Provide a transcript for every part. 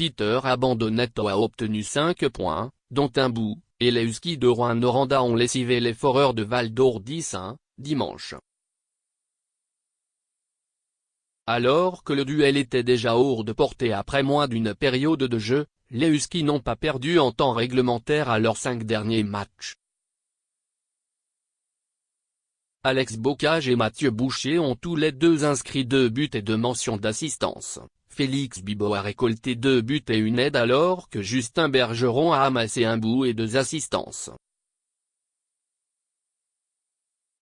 Peter Abandonetto a obtenu 5 points, dont un but, et les Huskies de Rouyn-Noranda ont lessivé les Foreurs de Val-d'Or 10 dimanche. Alors que le duel était déjà hors de portée après moins d'une période de jeu, les Huskies n'ont pas perdu en temps réglementaire à leurs 5 derniers matchs. Alex Bocage et Mathieu Boucher ont tous les deux inscrit 2 buts et 2 mentions d'assistance. Félix Bibeau a récolté 2 buts et une aide alors que Justin Bergeron a amassé 1 but et 2 assistances.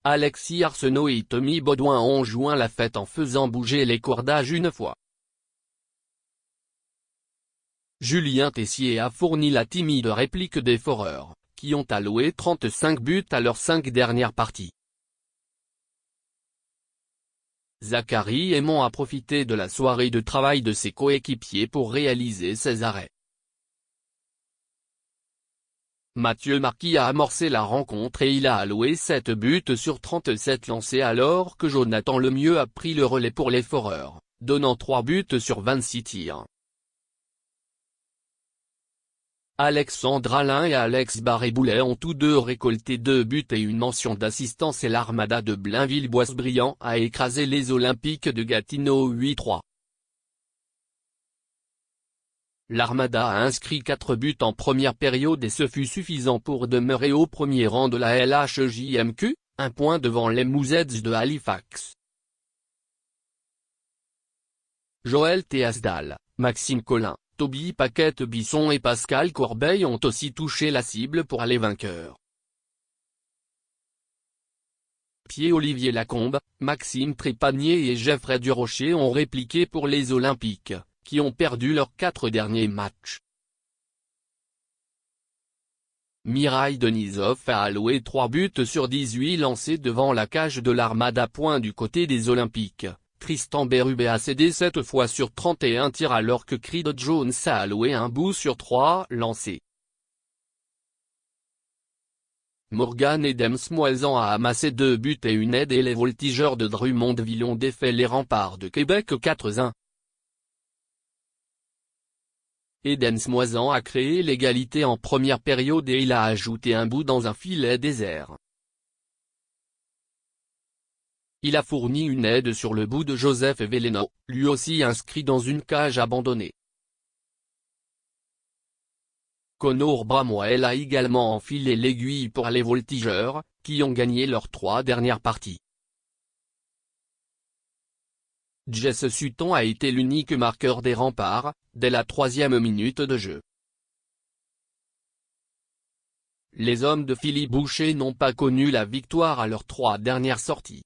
Alexis Arsenault et Tommy Baudouin ont joint la fête en faisant bouger les cordages une fois. Julien Tessier a fourni la timide réplique des Foreurs, qui ont alloué 35 buts à leurs 5 dernières parties. Zachary Aymon a profité de la soirée de travail de ses coéquipiers pour réaliser ses arrêts. Mathieu Marquis a amorcé la rencontre et il a alloué 7 buts sur 37 lancés alors que Jonathan Lemieux a pris le relais pour les Foreurs, donnant 3 buts sur 26 tirs. Alexandre Alain et Alex Barré-Boulet ont tous deux récolté 2 buts et une mention d'assistance et l'Armada de Blainville-Boisbriand a écrasé les Olympiques de Gatineau 8-3. L'Armada a inscrit 4 buts en première période et ce fut suffisant pour demeurer au premier rang de la LHJMQ, un point devant les Mousets de Halifax. Joël Théasdal, Maxime Collin, Toby Paquette-Bisson et Pascal Corbeil ont aussi touché la cible pour les vainqueurs. Pierre-Olivier Lacombe, Maxime Trépanier et Geoffrey Durocher ont répliqué pour les Olympiques, qui ont perdu leurs 4 derniers matchs. Mirail Denisov a alloué 3 buts sur 18 lancés devant la cage de l'Armada. Du côté des Olympiques, Tristan Berube a cédé 7 fois sur 31 tirs alors que Creed Jones a alloué 1 but sur 3 lancés. Morgan Edens-Moisan a amassé 2 buts et une aide et les Voltigeurs de Drummondville ont défait les Remparts de Québec 4-1. Edens-Moisan a créé l'égalité en première période et il a ajouté un but dans un filet désert. Il a fourni une aide sur le bout de Joseph Veleno, lui aussi inscrit dans une cage abandonnée. Connor Bramwell a également enfilé l'aiguille pour les Voltigeurs, qui ont gagné leurs 3 dernières parties. Jesse Sutton a été l'unique marqueur des Remparts, dès la 3e minute de jeu. Les hommes de Philippe Boucher n'ont pas connu la victoire à leurs 3 dernières sorties.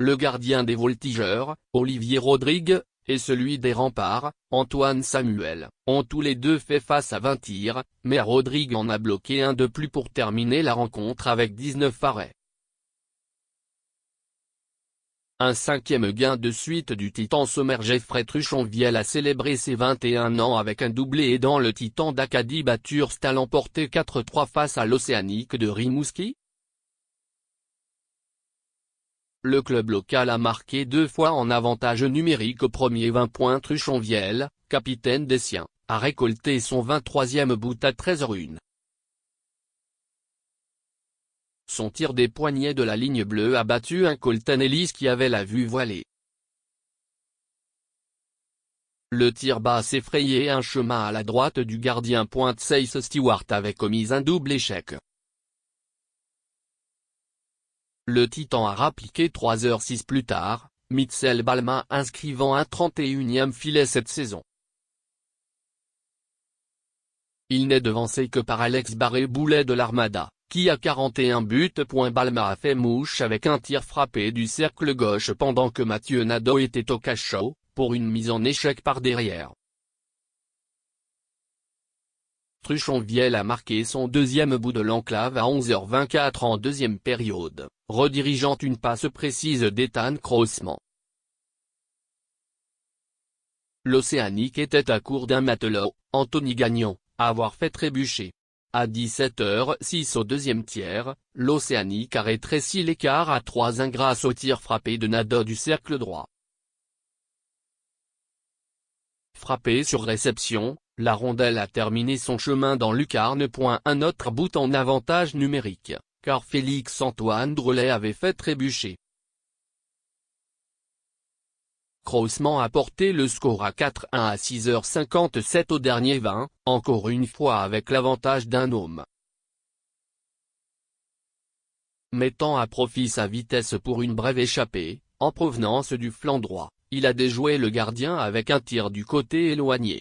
Le gardien des Voltigeurs, Olivier Rodrigue, et celui des Remparts, Antoine Samuel, ont tous les deux fait face à 20 tirs, mais Rodrigue en a bloqué un de plus pour terminer la rencontre avec 19 arrêts. Un 5e gain de suite du Titan Sommer. Geoffrey Truchonvielle a célébré ses 21 ans avec un doublé aidant le Titan d'Acadie Bathurst à l'emporter 4-3 face à l'Océanique de Rimouski. Le club local a marqué 2 fois en avantage numérique au premier 20 points. Truchonvielle, capitaine des siens, a récolté son 23e but à 13h01. Son tir des poignets de la ligne bleue a battu un Colton Ellis qui avait la vue voilée. Le tir bas s'est frayé un chemin à la droite du gardien. Seyss Stewart avait commis un double échec. Le Titan a rappliqué 3h06 plus tard, Mitchell Balma inscrivant un 31e filet cette saison. Il n'est devancé que par Alex Barré-Boulet de l'Armada, qui a 41 buts. Balma a fait mouche avec un tir frappé du cercle gauche pendant que Mathieu Nadeau était au cachot, pour une mise en échec par derrière. Truchonvielle a marqué son 2e but de l'enclave à 11h24 en 2e période, redirigeant une passe précise d'Ethan Crossman. L'Océanique était à court d'un matelot, Anthony Gagnon, à avoir fait trébucher. À 17h06 au 2e tiers, l'Océanique a rétréci l'écart à 3-1 grâce au tir frappé de Nadeau du cercle droit. frappé sur réception, la rondelle a terminé son chemin dans lucarne. Un autre but en avantage numérique, car Félix-Antoine Drolet avait fait trébucher. Crossman a porté le score à 4-1 à 6h57 au dernier 20, encore une fois avec l'avantage d'un homme. Mettant à profit sa vitesse pour une brève échappée, en provenance du flanc droit, il a déjoué le gardien avec un tir du côté éloigné.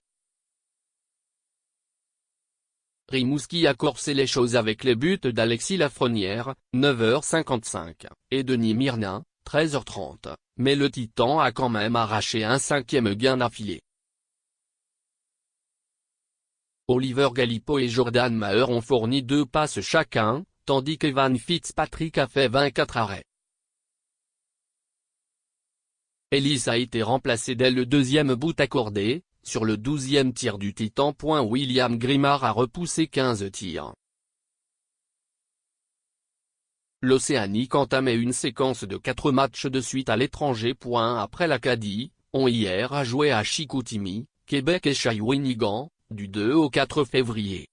Rimouski a corsé les choses avec les buts d'Alexis Lafrenière, 9h55, et Denis Myrnin, 13h30, mais le Titan a quand même arraché un 5e gain d'affilée. Oliver Galipeau et Jordan Maher ont fourni 2 passes chacun, tandis qu'Evan Fitzpatrick a fait 24 arrêts. Ellis a été remplacé dès le 2e but accordé, sur le 12e tir du Titan. William Grimard a repoussé 15 tirs. L'Océanique entamait une séquence de 4 matchs de suite à l'étranger. Après l'Acadie, on hier a joué à Chicoutimi, Québec et Shawinigan, du 2 au 4 février.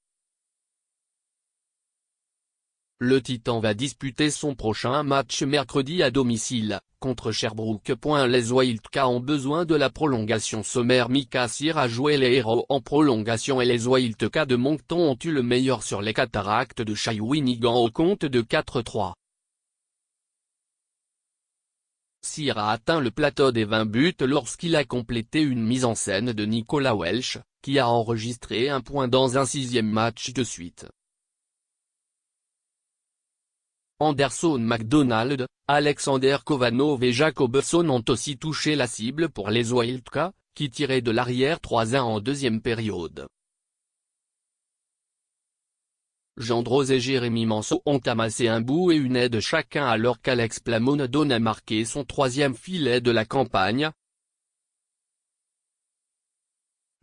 Le Titan va disputer son prochain match mercredi à domicile, contre Sherbrooke. Les Wildcats ont besoin de la prolongation sommaire. Mika Cyr a joué les héros en prolongation et les Wildcats de Moncton ont eu le meilleur sur les Cataractes de Shawinigan au compte de 4-3. Cyr a atteint le plateau des 20 buts lorsqu'il a complété une mise en scène de Nicolas Welch, qui a enregistré un point dans un 6e match de suite. Anderson McDonald, Alexander Kovanov et Jacobson ont aussi touché la cible pour les Wildcats, qui tiraient de l'arrière 3-1 en 2e période. Jandros et Jérémy Manceau ont amassé un bout et une aide chacun alors qu'Alex Plamondon a marqué son 3e filet de la campagne.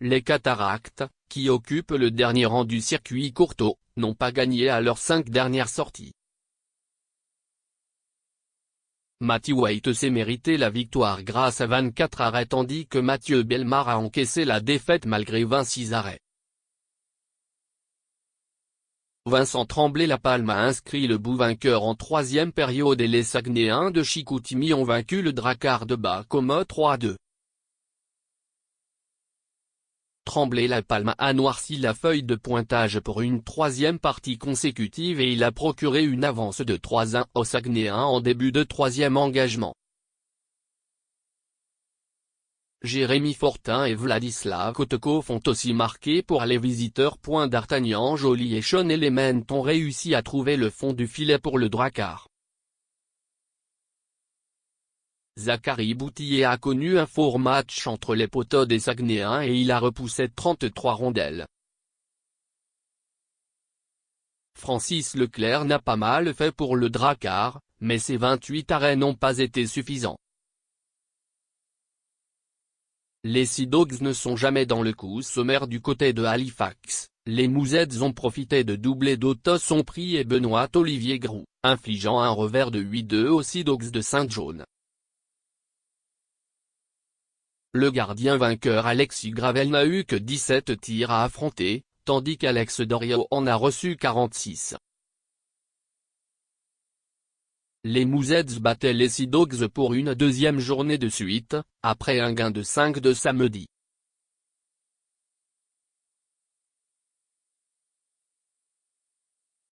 Les Cataractes, qui occupent le dernier rang du circuit Courteau, n'ont pas gagné à leurs 5 dernières sorties. Matty White s'est mérité la victoire grâce à 24 arrêts tandis que Mathieu Bellemare a encaissé la défaite malgré 26 arrêts. Vincent Tremblay-Lapalme a inscrit le but vainqueur en 3e période et les Saguenayens de Chicoutimi ont vaincu le Drakkar de Baie-Comeau 3-2. Tremblay-Lapalme a noirci la feuille de pointage pour une 3e partie consécutive et il a procuré une avance de 3-1 aux Saguenayens en début de 3e engagement. Jérémy Fortin et Vladislav Kotekov ont aussi marqué pour les visiteurs. D'Artagnan Joly et Sean Element ont réussi à trouver le fond du filet pour le Drakkar. Zachary Boutillier a connu un fort match entre les poteaux des Saguenayens et il a repoussé 33 rondelles. Francis Leclerc n'a pas mal fait pour le Drakkar, mais ses 28 arrêts n'ont pas été suffisants. Les Sea Dogs ne sont jamais dans le coup sommaire du côté de Halifax. Les Mousettes ont profité de doublés d'Otto Sompry et Benoît Olivier Groux, infligeant un revers de 8-2 aux Sea Dogs de Saint-John. Le gardien vainqueur Alexis Gravel n'a eu que 17 tirs à affronter, tandis qu'Alex Dorio en a reçu 46. Les Mousettes battaient les Sea Dogs pour une 2e journée de suite, après un gain de 5 de samedi.